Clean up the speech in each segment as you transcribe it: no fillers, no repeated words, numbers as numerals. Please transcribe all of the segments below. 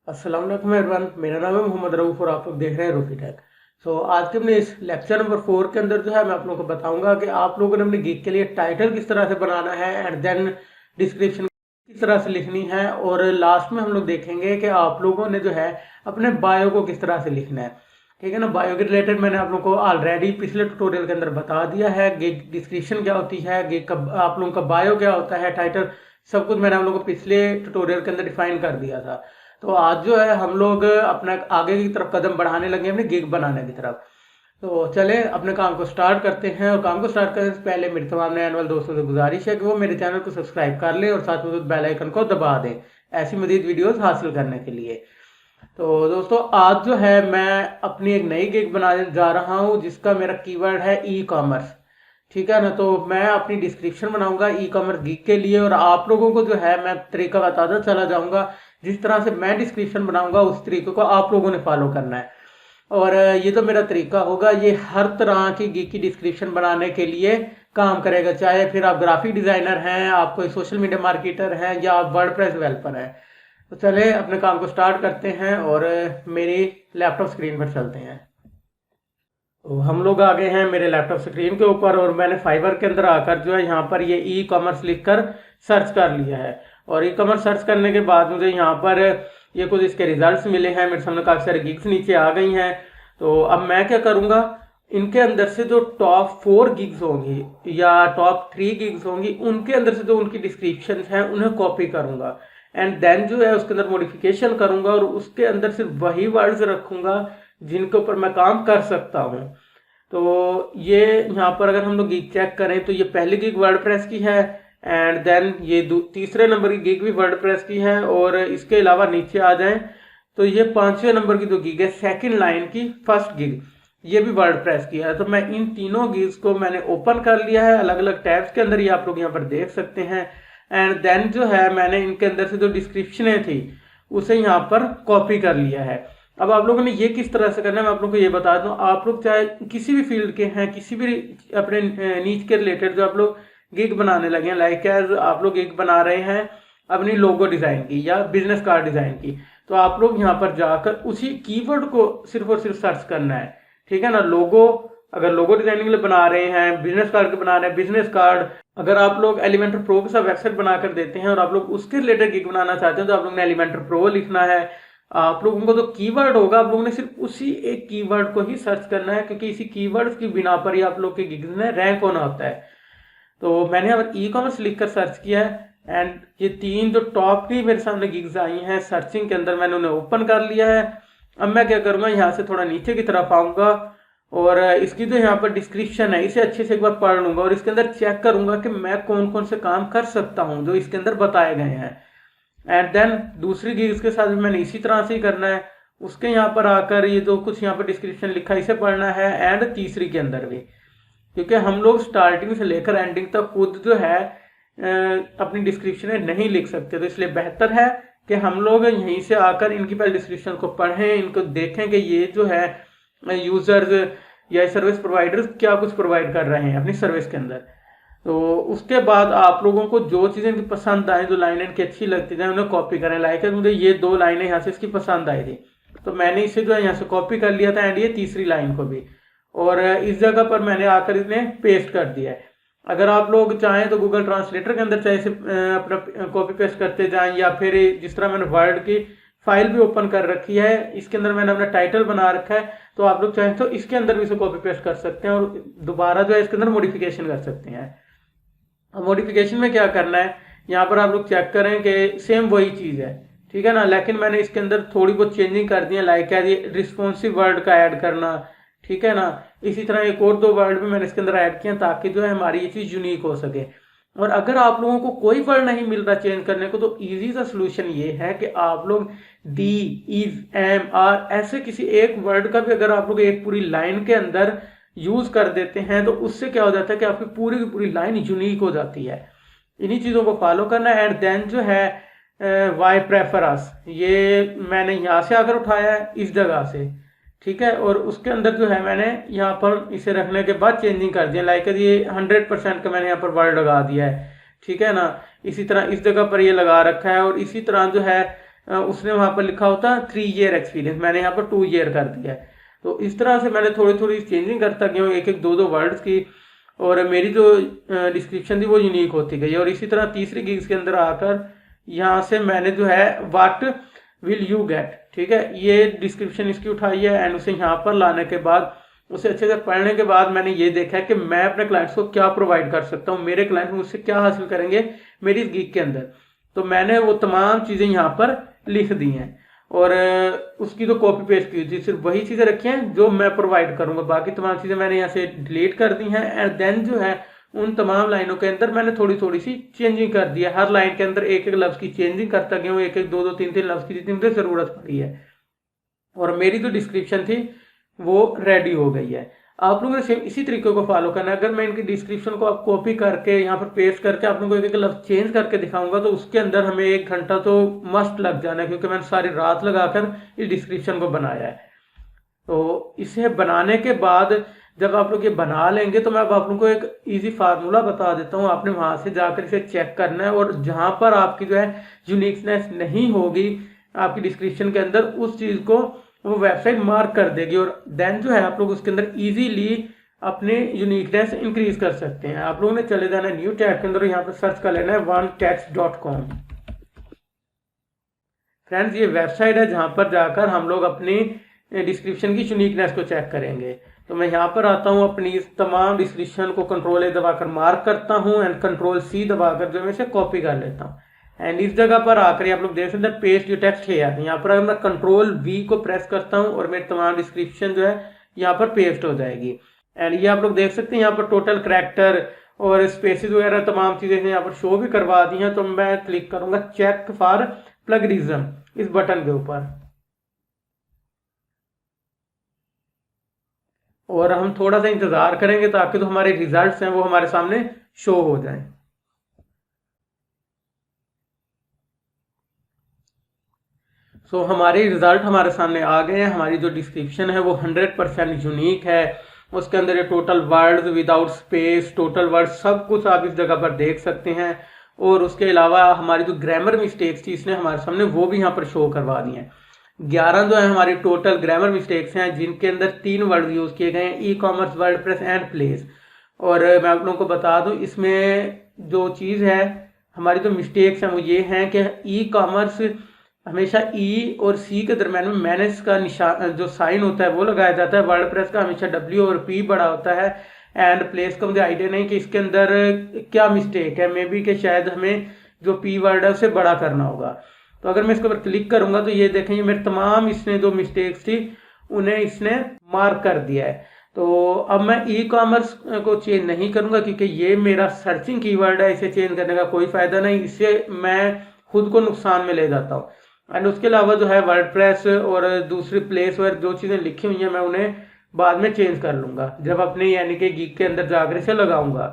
अस्सलाम वालेकुम एवरीवन, मेरा नाम है मोहम्मद रऊफ और आप लोग देख रहे हैं रूफी टेक। आज के अपने इस लेक्चर नंबर 4 के अंदर जो है मैं आप लोगों को बताऊंगा कि आप लोगों ने अपने गिग के लिए टाइटल किस तरह से बनाना है एंड देन डिस्क्रिप्शन किस तरह से लिखनी है, और लास्ट में हम लोग देखेंगे कि आप लोगों ने जो है अपने बायो को किस तरह से लिखना है। ठीक है ना। बायो के रिलेटेड मैंने आप लोगों को ऑलरेडी पिछले ट्यूटोरियल के अंदर बता दिया है। गिग डिस्क्रिप्शन क्या होती है, गिग का आप लोगों का बायो क्या होता है, टाइटल, सब कुछ मैंने आप लोगों को पिछले ट्यूटोरियल के अंदर डिफाइन कर दिया था। तो आज जो है हम लोग अपना आगे की तरफ कदम बढ़ाने लगे अपने गिग बनाने की तरफ। तो चले अपने काम को स्टार्ट करते हैं। और काम को स्टार्ट करने से पहले मेरे तमाम नए वाले दोस्तों से गुजारिश है कि वो मेरे चैनल को सब्सक्राइब कर लें और साथ में बेल आइकन को दबा दें ऐसी मजीद वीडियोस हासिल करने के लिए। तो दोस्तों आज जो है मैं अपनी एक नई गिग बनाने जा रहा हूँ जिसका मेरा कीवर्ड है ई कॉमर्स। ठीक है ना। तो मैं अपनी डिस्क्रिप्शन बनाऊंगा ई कॉमर्स गिग के लिए, और आप लोगों को जो है मैं तरीका बताता चला जाऊंगा। जिस तरह से मैं डिस्क्रिप्शन बनाऊंगा उस तरीके को आप लोगों ने फॉलो करना है। और ये तो मेरा तरीका होगा, ये हर तरह की गिग की डिस्क्रिप्शन बनाने के लिए काम करेगा, चाहे फिर आप ग्राफिक डिजाइनर हैं, आप कोई सोशल मीडिया मार्केटर हैं, या आप वर्डप्रेस डेवलपर हैं। तो चले अपने काम को स्टार्ट करते हैं और मेरी लैपटॉप स्क्रीन पर चलते हैं। तो हम लोग आ गए हैं मेरे लैपटॉप स्क्रीन के ऊपर, और मैंने फाइवर के अंदर आकर जो है यहाँ पर ये ई कॉमर्स लिखकर सर्च कर लिया है। और ई कॉमर्स सर्च करने के बाद मुझे यहाँ पर ये कुछ इसके रिजल्ट्स मिले हैं। मेरे सामने काफ़ी सारे गिग्स नीचे आ गई हैं। तो अब मैं क्या करूँगा, इनके अंदर से जो टॉप 4 गिग्स होंगी या टॉप 3 गिग्स होंगी, उनके अंदर से जो उनकी डिस्क्रिप्शन हैं उन्हें कॉपी करूँगा एंड देन जो है उसके अंदर मॉडिफिकेशन करूँगा और उसके अंदर सिर्फ वही वर्ड्स रखूँगा जिनके ऊपर मैं काम कर सकता हूँ। तो ये यहाँ पर अगर हम लोग गिग चेक करें तो ये पहली गिग वर्डप्रेस की है एंड देन ये तीसरे नंबर की गिग भी वर्डप्रेस की है, और इसके अलावा नीचे आ जाएं तो ये 5वें नंबर की जो गिग है सेकंड लाइन की फर्स्ट गिग, ये भी वर्डप्रेस की है। तो मैं इन तीनों गिग्स को मैंने ओपन कर लिया है अलग अलग टैब्स के अंदर, ये आप लोग यहाँ पर देख सकते हैं। एंड देन जो है मैंने इनके अंदर से जो डिस्क्रिप्शनें थी उसे यहाँ पर कॉपी कर लिया है। अब आप लोगों ने ये किस तरह से करना है मैं आप लोगों को ये बता दूं। आप लोग चाहे किसी भी फील्ड के हैं, किसी भी अपने नीच के रिलेटेड जो आप लोग गिग बनाने लगे हैं, लाइक एज आप लोग गिग बना रहे हैं अपनी लोगो डिजाइन की या बिजनेस कार्ड डिजाइन की, तो आप लोग यहाँ पर जाकर उसी कीवर्ड को सिर्फ और सिर्फ सर्च करना है। ठीक है ना। लोगो, अगर लोगो डिजाइनिंग के लिए बना रहे हैं, बिजनेस कार्ड के बना रहे हैं बिजनेस कार्ड, अगर आप लोग एलिमेंटर प्रो के साथ वेबसाइट बनाकर देते हैं और आप लोग उसके रिलेटेड गिग बनाना चाहते हैं तो आप लोग ने एलिमेंटर प्रो लिखना है। आप लोगों को जो कीवर्ड होगा आप लोगों ने सिर्फ उसी एक कीवर्ड को ही सर्च करना है, क्योंकि इसी कीवर्ड्स की बिना पर ही आप लोग के गिग्स में रैंक होना होता है। तो मैंने यहाँ पर ई कॉमर्स लिखकर सर्च किया है एंड ये 3 जो टॉप की मेरे सामने गिग्स आई हैं सर्चिंग के अंदर, मैंने उन्हें ओपन कर लिया है। अब मैं क्या करूँगा, यहाँ से थोड़ा नीचे की तरफ आऊँगा और इसकी जो यहाँ पर डिस्क्रिप्शन है इसे अच्छे से एक बार पढ़ लूंगा और इसके अंदर चेक करूंगा कि मैं कौन कौन से काम कर सकता हूँ जो इसके अंदर बताए गए हैं। एंड देन दूसरी गिग्स के साथ भी मैंने इसी तरह से ही करना है। उसके यहाँ पर आकर ये जो कुछ यहाँ पर डिस्क्रिप्शन लिखा है इसे पढ़ना है, एंड तीसरी के अंदर भी, क्योंकि हम लोग स्टार्टिंग से लेकर एंडिंग तक खुद जो है अपनी डिस्क्रिप्शन नहीं लिख सकते। तो इसलिए बेहतर है कि हम लोग यहीं से आकर इनकी पहले डिस्क्रिप्शन को पढ़ें, इनको देखें कि ये जो है यूजर्स या सर्विस प्रोवाइडर्स क्या कुछ प्रोवाइड कर रहे हैं अपनी सर्विस के अंदर। तो उसके बाद आप लोगों को जो चीज़ें इनकी पसंद आए, जो लाइनें इनकी अच्छी लगती जाए, उन्हें कॉपी करें। लाइक मुझे ये 2 लाइनें यहाँ से इसकी पसंद आई थी तो मैंने इसे जो है यहाँ से कॉपी कर लिया था एंड ये तीसरी लाइन को भी, और इस जगह पर मैंने आकर इन्हें पेस्ट कर दिया है। अगर आप लोग चाहें तो गूगल ट्रांसलेटर के अंदर चाहे इसे अपना कॉपी पेस्ट करते जाएं, या फिर जिस तरह मैंने वर्ड की फाइल भी ओपन कर रखी है इसके अंदर मैंने अपना टाइटल बना रखा है, तो आप लोग चाहें तो इसके अंदर भी इसे कॉपी पेस्ट कर सकते हैं और दोबारा जो है इसके अंदर मॉडिफिकेशन कर सकते हैं। अब मॉडिफिकेशन में क्या करना है, यहाँ पर आप लोग चेक करें कि सेम वही चीज़ है, ठीक है ना, लेकिन मैंने इसके अंदर थोड़ी बहुत चेंजिंग कर दी है, लाइक है ये रिस्पॉन्सिव वर्ड का ऐड करना। ठीक है ना। इसी तरह एक और 2 वर्ड भी मैंने इसके अंदर ऐड किए ताकि जो है हमारी ये चीज़ यूनिक हो सके। और अगर आप लोगों को कोई वर्ड नहीं मिल रहा चेंज करने को तो इजी सा सोल्यूशन ये है कि आप लोग डी, इज, एम, आर ऐसे किसी एक वर्ड का भी अगर आप लोग एक पूरी लाइन के अंदर यूज कर देते हैं तो उससे क्या हो जाता है कि आपकी पूरी की पूरी लाइन यूनिक हो जाती है। इन्हीं चीज़ों को फॉलो करना है। एंड देन जो है वाई प्रेफर अस, ये मैंने यहाँ से आकर उठाया है इस जगह से, ठीक है, और उसके अंदर जो है मैंने यहाँ पर इसे रखने के बाद चेंजिंग कर दिया, लाइक ये 100% का मैंने यहाँ पर वर्ड लगा दिया है। ठीक है ना। इसी तरह इस जगह पर ये लगा रखा है और इसी तरह जो है उसने वहाँ पर लिखा होता 3 ईयर एक्सपीरियंस, मैंने यहाँ पर 2 ईयर कर दिया है। तो इस तरह से मैंने थोड़ी थोड़ी चेंजिंग करता गया हूँ, एक एक दो दो वर्ड्स की, और मेरी जो डिस्क्रिप्शन थी वो यूनिक होती गई। और इसी तरह तीसरी गिग्स के अंदर आकर यहाँ से मैंने जो है व्हाट विल यू गेट, ठीक है, ये डिस्क्रिप्शन इसकी उठाई है, एंड उसे यहाँ पर लाने के बाद उसे अच्छे से पढ़ने के बाद मैंने ये देखा है कि मैं अपने क्लाइंट्स को क्या प्रोवाइड कर सकता हूँ, मेरे क्लाइंट मुझसे क्या हासिल करेंगे मेरी इस गिग के अंदर। तो मैंने वो तमाम चीज़ें यहाँ पर लिख दी हैं, और उसकी तो कॉपी पेस्ट की थी, सिर्फ वही चीज़ें रखी हैं जो मैं प्रोवाइड करूँगा, बाकी तमाम चीज़ें मैंने यहाँ से डिलीट कर दी हैं। एंड देन जो है उन तमाम लाइनों के अंदर मैंने थोड़ी थोड़ी सी चेंजिंग कर दी है, हर लाइन के अंदर एक एक लफ्ज़ की चेंजिंग करता गया हूँ, एक एक दो दो तीन तीन लफ्ज़ की जितनी मुझे ज़रूरत पड़ी है, और मेरी जो डिस्क्रिप्शन थी वो रेडी हो गई है। आप लोगों ने सेम इसी तरीके को फॉलो करना है। अगर मैं इनकी डिस्क्रिप्शन को आप कॉपी करके यहाँ पर पेस्ट करके आप लोगों को एक एक लफ्ज़ चेंज करके दिखाऊंगा तो उसके अंदर हमें 1 घंटा तो मस्ट लग जाना है, क्योंकि मैंने सारी रात लगाकर इस डिस्क्रिप्शन को बनाया है। तो इसे बनाने के बाद जब आप लोग ये बना लेंगे तो मैं अब आप लोगों को एक इजी फार्मूला बता देता हूँ, आपने वहाँ से जाकर इसे चेक करना है, और जहाँ पर आपकी जो है यूनिकनेस नहीं होगी आपकी डिस्क्रिप्शन के अंदर, उस चीज़ को वो वेबसाइट मार्क कर देगी, और देन जो है आप लोग उसके अंदर इजीली अपने यूनिकनेस इंक्रीज कर सकते हैं। आप लोगों ने चले जाना है न्यू टैब के अंदर, यहाँ पर सर्च कर लेना है onetext.com। फ्रेंड्स, ये वेबसाइट है जहाँ पर जाकर हम लोग अपनी डिस्क्रिप्शन की यूनिकनेस को चेक करेंगे। तो मैं यहाँ पर आता हूँ, अपनी इस तमाम डिस्क्रिप्शन को कंट्रोल A दबाकर मार्क करता हूँ, एंड कंट्रोल C दबाकर जो मैं इसे कॉपी कर लेता हूँ। एंड इस जगह पर आकर आप लोग देख सकते हैं पेस्ट योर टेक्स्ट हियर, यहाँ पर अगर मैं कंट्रोल V को प्रेस करता हूँ और मेरी तमाम डिस्क्रिप्शन जो है यहाँ पर पेस्ट हो जाएगी। एंड ये आप लोग देख सकते हैं यहाँ पर टोटल करैक्टर और स्पेसिस वगैरह तमाम चीज़ें यहाँ पर शो भी करवा दी हैं। तो मैं क्लिक करूँगा चेक फॉर प्लगरिज्म इस बटन के ऊपर, और हम थोड़ा सा इंतज़ार करेंगे ताकि जो हमारे रिजल्ट्स हैं वो हमारे सामने शो हो जाएं। हमारे रिजल्ट हमारे सामने आ गए हैं। हमारी जो डिस्क्रिप्शन है वो 100% यूनिक है। उसके अंदर ये total words without space, total words सब कुछ आप इस जगह पर देख सकते हैं, और उसके अलावा हमारी जो ग्रामर मिस्टेक्स थी इसने हमारे सामने वो भी यहाँ पर शो करवा दी हैं। 11 जो है हमारी टोटल ग्रामर मिस्टेक्स हैं, जिनके अंदर 3 वर्ड यूज़ किए गए हैं, e commerce, WordPress and place. और मैं आप लोगों को बता दूं, इसमें जो चीज़ है हमारी जो मिस्टेक्स हैं वो ये हैं कि ई कॉमर्स हमेशा ई और सी के दरम्यान में माइनस का निशान जो साइन होता है वो लगाया जाता है। वर्डप्रेस का हमेशा डब्ल्यू और पी बड़ा होता है। एंड प्लेस का मुझे आइडिया नहीं कि इसके अंदर क्या मिस्टेक है, मे बी कि शायद हमें जो पी वर्ड है उसे बड़ा करना होगा। तो अगर मैं इसके ऊपर क्लिक करूंगा तो ये देखें, ये मेरे तमाम इसने जो मिस्टेक्स थी उन्हें इसने मार्क कर दिया है। तो अब मैं ई कॉमर्स को चेंज नहीं करूंगा क्योंकि ये मेरा सर्चिंग कीवर्ड है, इसे चेंज करने का कोई फायदा नहीं, इससे मैं खुद को नुकसान में ले जाता हूँ। एंड उसके अलावा जो है वर्डप्रेस और दूसरी प्लेस वगैरह जो चीज़ें लिखी हुई हैं मैं उन्हें बाद में चेंज कर लूँगा जब अपने यानी कि गिग के अंदर जाकर इसे लगाऊंगा।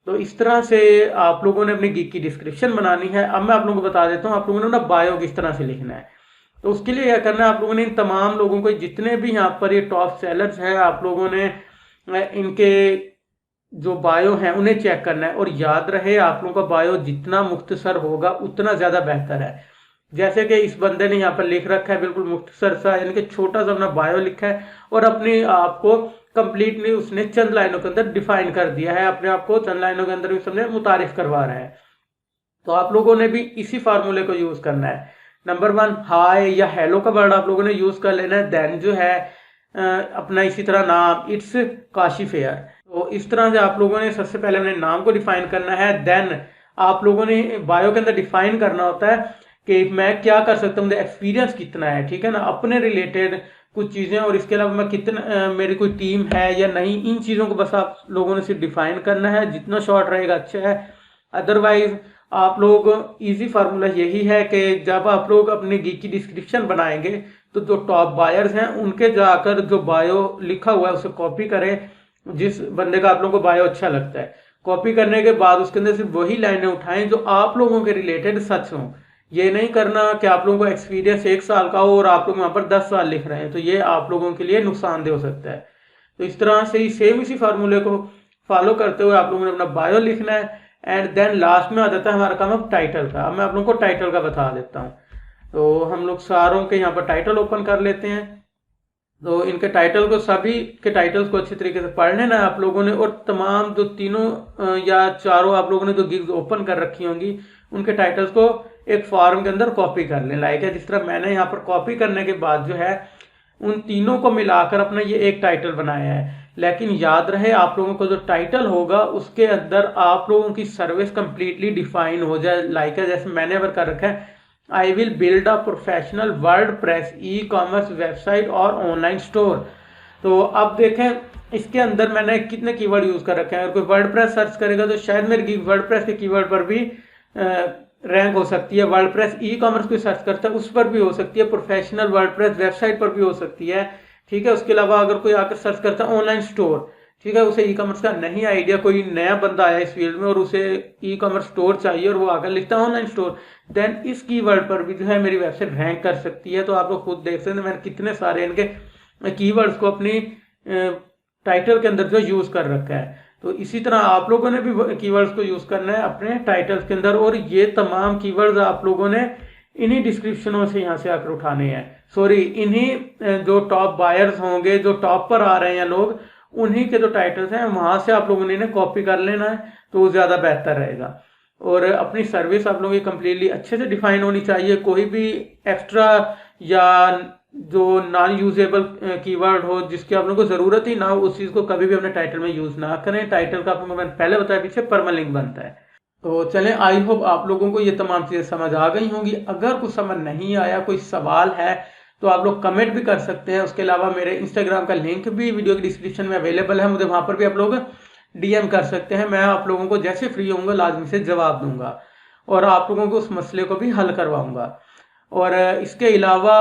तो इस तरह से आप लोगों ने अपनी गिग की डिस्क्रिप्शन बनानी है। अब मैं आप लोगों को बता देता हूँ आप लोगों ने ना बायो किस तरह से लिखना है। तो उसके लिए क्या करना है, आप लोगों ने इन तमाम लोगों को, जितने भी यहाँ पर ये टॉप सेलर्स हैं, आप लोगों ने इनके जो बायो हैं उन्हें चेक करना है। और याद रहे आप लोगों का बायो जितना मुख्तसर होगा उतना ज़्यादा बेहतर है। जैसे कि इस बंदे ने यहाँ पर लिख रखा है बिल्कुल मुख्तसर सा, यानी कि छोटा सा अपना बायो लिखा है और अपने आप को कंप्लीटली उसने चंद लाइनों के अंदर डिफाइन कर दिया है, अपने आप को चंद लाइनों के अंदर उसने मुतारिफ करवा रहा है। तो आप लोगों ने भी इसी फार्मूले को यूज़ करना है। नंबर 1 हाय या हेलो का वर्ड आप लोगों ने यूज़ कर लेना है। देन जो है अपना इसी तरह नाम, इट्स काशिफेयर। तो इस तरह से आप लोगों ने सबसे पहले अपने नाम को डिफाइन करना है। देन आप लोगों ने बायो के अंदर डिफाइन करना होता है कि मैं क्या कर सकता हूँ, मुझे एक्सपीरियंस कितना है, ठीक है ना, अपने रिलेटेड कुछ चीज़ें, और इसके अलावा मैं कितना मेरी कोई टीम है या नहीं, इन चीज़ों को बस आप लोगों ने सिर्फ डिफाइन करना है। जितना शॉर्ट रहेगा अच्छा है। अदरवाइज आप लोग इजी फार्मूला यही है कि जब आप लोग अपनी गिग की डिस्क्रिप्शन बनाएंगे तो जो टॉप बायर्स हैं उनके जाकर जो बायो लिखा हुआ है उसे कॉपी करें, जिस बंदे का आप लोगों को बायो अच्छा लगता है। कॉपी करने के बाद उसके अंदर सिर्फ वही लाइनें उठाएं जो आप लोगों के रिलेटेड सच हों। ये नहीं करना कि आप लोगों को एक्सपीरियंस 1 साल का हो और आप लोग वहाँ पर 10 साल लिख रहे हैं, तो ये आप लोगों के लिए नुकसानदेह हो सकता है। तो इस तरह से ही सेम इसी फार्मूले को फॉलो करते हुए आप लोगों ने अपना बायो लिखना है। एंड देन लास्ट में आ जाता है हमारा काम अब टाइटल का। अब मैं आप लोगों को टाइटल का बता देता हूँ। तो हम लोग सारों के यहाँ पर टाइटल ओपन कर लेते हैं। तो इनके टाइटल को, सभी के टाइटल्स को अच्छी तरीके से पढ़ लेना है आप लोगों ने, और तमाम जो तीनों या चारों आप लोगों ने जो गिग्स ओपन कर रखी होंगी उनके टाइटल्स को एक फॉर्म के अंदर कॉपी कर लें। लाइक है जिस तरह मैंने यहाँ पर कॉपी करने के बाद जो है उन तीनों को मिलाकर अपना ये एक टाइटल बनाया है। लेकिन याद रहे आप लोगों को जो टाइटल होगा उसके अंदर आप लोगों की सर्विस कंप्लीटली डिफाइन हो जाए। लाइक है जैसे मैंने अगर कर रखा है, I will build a professional WordPress e commerce website और ऑनलाइन स्टोर। तो अब देखें इसके अंदर मैंने कितने कीवर्ड यूज कर रखे हैं। अगर कोई वर्डप्रेस सर्च करेगा तो शायद मेरी वर्डप्रेस के कीवर्ड पर भी रैंक हो सकती है। वर्डप्रेस ई कॉमर्स कोई सर्च करता है उस पर भी हो सकती है, प्रोफेशनल वर्डप्रेस वेबसाइट पर भी हो सकती है। ठीक है, उसके अलावा अगर कोई आकर सर्च करता है ऑनलाइन स्टोर, ठीक है, उसे ई कॉमर्स का नहीं आइडिया, कोई नया बंदा आया इस फील्ड में और उसे ई कॉमर्स स्टोर चाहिए और वो आकर लिखता है ऑनलाइन स्टोर, देन इस कीवर्ड पर भी जो है मेरी वेबसाइट रैंक कर सकती है। तो आप लोग खुद देख सकते हैं मैंने कितने सारे इनके कीवर्ड्स को अपनी टाइटल के अंदर जो यूज कर रखा है। तो इसी तरह आप लोगों ने भी कीवर्ड्स को यूज करना है अपने टाइटल्स के अंदर, और ये तमाम कीवर्ड्स आप लोगों ने इन्हीं डिस्क्रिप्शनों से यहाँ से आकर उठाने हैं। सॉरी, इन्हीं जो टॉप बायर्स होंगे, जो टॉप पर आ रहे हैं लोग, उन्हीं के जो टाइटल्स हैं वहां से आप लोगों ने इन्हें कॉपी कर लेना है, तो वो ज्यादा बेहतर रहेगा। और अपनी सर्विस आप लोगों की कंप्लीटली अच्छे से डिफाइन होनी चाहिए। कोई भी एक्स्ट्रा या जो नॉन यूजेबल कीवर्ड हो जिसकी आप लोगों को जरूरत ही ना हो, उस चीज को कभी भी अपने टाइटल में यूज ना करें। टाइटल का आप लोगों को मैंने पहले बताया पीछे परमालिंक बनता है। तो चलें, आई होप आप लोगों को ये तमाम चीजें समझ आ गई होंगी। अगर कुछ समझ नहीं आया, कोई सवाल है, तो आप लोग कमेंट भी कर सकते हैं। उसके अलावा मेरे इंस्टाग्राम का लिंक भी वीडियो की डिस्क्रिप्शन में अवेलेबल है, मुझे वहां पर भी आप लोग डीएम कर सकते हैं। मैं आप लोगों को जैसे फ्री होऊंगा लाजमी से जवाब दूंगा और आप लोगों को उस मसले को भी हल करवाऊंगा। और इसके अलावा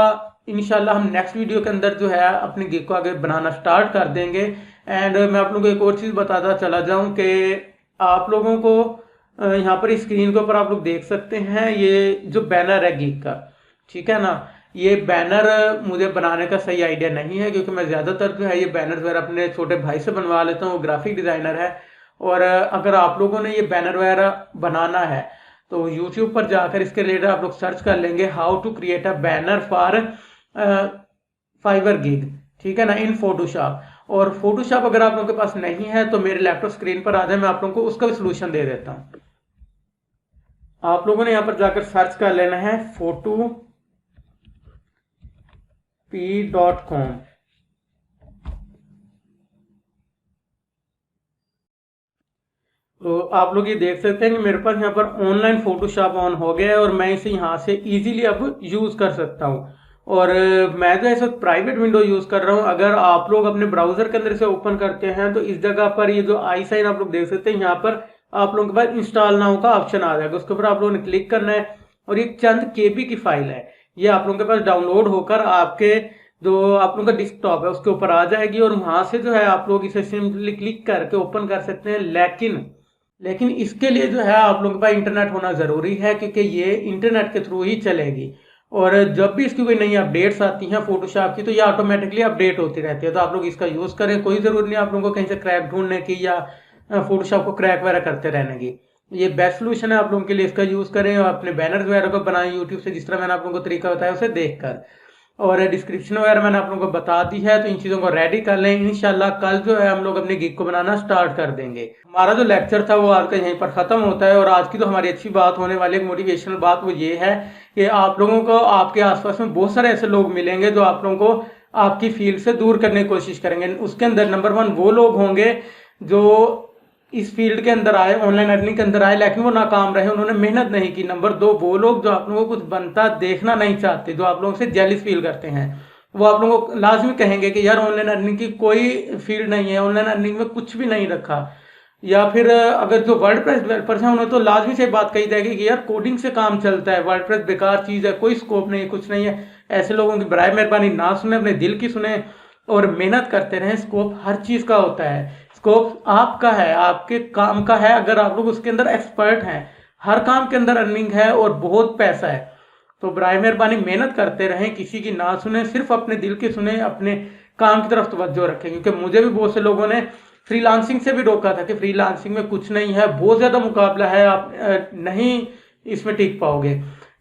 इंशाल्लाह हम नेक्स्ट वीडियो के अंदर जो है अपनी गिग को आगे बनाना स्टार्ट कर देंगे। एंड मैं आप लोगों को एक और चीज़ बताता चला जाऊं कि आप लोगों को यहाँ पर स्क्रीन के ऊपर आप लोग देख सकते हैं ये जो बैनर है गिग का, ठीक है ना। ये बैनर मुझे बनाने का सही आइडिया नहीं है क्योंकि मैं ज़्यादातर जो है ये बैनर वगैरह अपने छोटे भाई से बनवा लेता हूँ, वो ग्राफिक डिज़ाइनर है। और अगर आप लोगों ने ये बैनर वगैरह बनाना है तो यूट्यूब पर जाकर इसके रिलेटेड आप लोग सर्च कर लेंगे, how to create a banner for Fiverr gig, ठीक है ना, इन फोटोशॉप। और फोटोशॉप अगर आप लोगों के पास नहीं है तो मेरे लैपटॉप स्क्रीन पर आ जाए, मैं आप लोगों को उसका भी सोल्यूशन दे देता हूँ। आप लोगों ने यहाँ पर जाकर सर्च कर लेना है photopea.com। तो आप लोग ये देख सकते हैं कि मेरे पास यहाँ पर ऑनलाइन फोटोशॉप ऑन हो गया है और मैं इसे यहाँ से इजीली अब यूज कर सकता हूँ। और मैं जो है प्राइवेट विंडो यूज कर रहा हूँ। अगर आप लोग अपने ब्राउजर के अंदर से ओपन करते हैं तो इस जगह पर ये जो आई साइन आप लोग देख सकते हैं, यहाँ पर आप लोगों के पास इंस्टॉल नाउ का ऑप्शन आ जाएगा, उसके ऊपर आप लोगों ने क्लिक करना है और ये चंद केबी की फाइल है, ये आप लोगों के पास डाउनलोड होकर आपके जो आप लोगों का डेस्कटॉप है उसके ऊपर आ जाएगी और वहां से जो है आप लोग इसे सिंपली क्लिक करके ओपन कर सकते हैं। लेकिन इसके लिए जो है आप लोगों के पास इंटरनेट होना जरूरी है क्योंकि ये इंटरनेट के थ्रू ही चलेगी। और जब भी इसकी कोई नई अपडेट्स आती हैं फोटोशॉप की तो ये ऑटोमेटिकली अपडेट होती रहती है, तो आप लोग इसका यूज करें। कोई जरूरत नहीं आप लोगों को कहीं से क्रैक ढूंढने की या फोटोशॉप को क्रैक वगैरह करते रहने की। ये बेस्ट सोल्यूशन है आप लोगों के लिए, इसका यूज करें और अपने बैनर्स वगैरह को बनाएं यूट्यूब से, जिस तरह मैंने आप लोगों को तरीका बताया उसे देखकर। और डिस्क्रिप्शन वगैरह मैंने आप लोगों को बता दी है, तो इन चीज़ों को रेडी कर लें। इंशाल्लाह कल जो है हम लोग अपनी गिग को बनाना स्टार्ट कर देंगे। हमारा जो लेक्चर था वो आज का यहीं पर ख़त्म होता है। और आज की तो हमारी अच्छी बात होने वाली एक मोटिवेशनल बात वो ये है कि आप लोगों को आपके आसपास में बहुत सारे ऐसे लोग मिलेंगे जो आप लोगों को आपकी फील्ड से दूर करने की कोशिश करेंगे। उसके अंदर नंबर 1 वो लोग होंगे जो इस फील्ड के अंदर आए, ऑनलाइन अर्निंग के अंदर आए, लेकिन वो नाकाम रहे, उन्होंने मेहनत नहीं की। नंबर 2 वो लोग जो आप लोगों को कुछ बनता देखना नहीं चाहते, जो आप लोगों से जेलिस फील करते हैं। वो आप लोगों को लाजमी कहेंगे कि यार ऑनलाइन अर्निंग की कोई फील्ड नहीं है, ऑनलाइन अर्निंग में कुछ भी नहीं रखा। या फिर अगर जो वर्डप्रेस डेवलपर्स हैं उन्हें तो लाजमी से बात कही जाएगी कि यार कोडिंग से काम चलता है, वर्डप्रेस बेकार चीज़ है, कोई स्कोप नहीं है, कुछ नहीं है। ऐसे लोगों की बराए मेहरबानी ना सुने, अपने दिल की सुने और मेहनत करते रहें। स्कोप हर चीज़ का होता है, स्कोप आपका है, आपके काम का है, अगर आप लोग उसके अंदर एक्सपर्ट हैं। हर काम के अंदर अर्निंग है और बहुत पैसा है, तो बराए मेहरबानी मेहनत करते रहें, किसी की ना सुने, सिर्फ अपने दिल की सुने, अपने काम की तरफ तवज्जो रखें। क्योंकि मुझे भी बहुत से लोगों ने फ्रीलांसिंग से भी रोका था कि फ्रीलांसिंग में कुछ नहीं है, बहुत ज़्यादा मुकाबला है, आप नहीं इसमें टिक पाओगे।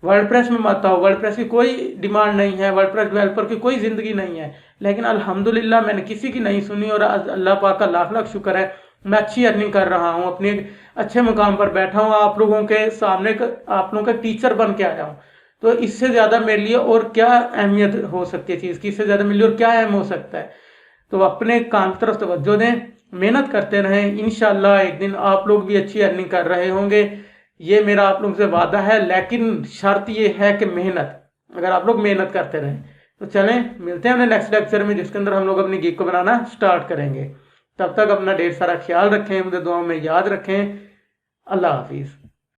वर्डप्रेस में मत आओ, वर्डप्रेस की कोई डिमांड नहीं है, वर्डप्रेस डेवलपर की कोई ज़िंदगी नहीं है। लेकिन अल्हम्दुलिल्लाह मैंने किसी की नहीं सुनी और आज अल्लाह पाक का लाख लाख शुक्र है, मैं अच्छी अर्निंग कर रहा हूँ, अपने अच्छे मुकाम पर बैठा हूँ, आप लोगों के सामने आप लोगों का टीचर बन के आया हूँ। तो इससे ज़्यादा मेरे लिए और क्या अहमियत हो सकती है चीज़ की, इससे ज़्यादा मेरे लिए और क्या अहम हो सकता है। तो अपने काम की तरफ तवज्जो दें, मेहनत करते रहें, इंशाल्लाह एक दिन आप लोग भी अच्छी अर्निंग कर रहे होंगे, ये मेरा आप लोग से वादा है। लेकिन शर्त ये है कि मेहनत, अगर आप लोग मेहनत करते रहें तो चलें मिलते हैं अपने नेक्स्ट लेक्चर में, जिसके अंदर हम लोग अपनी गिग को बनाना स्टार्ट करेंगे। तब तक अपना ढेर सारा ख्याल रखें, मुझे दुआओं में याद रखें। अल्लाह हाफिज़।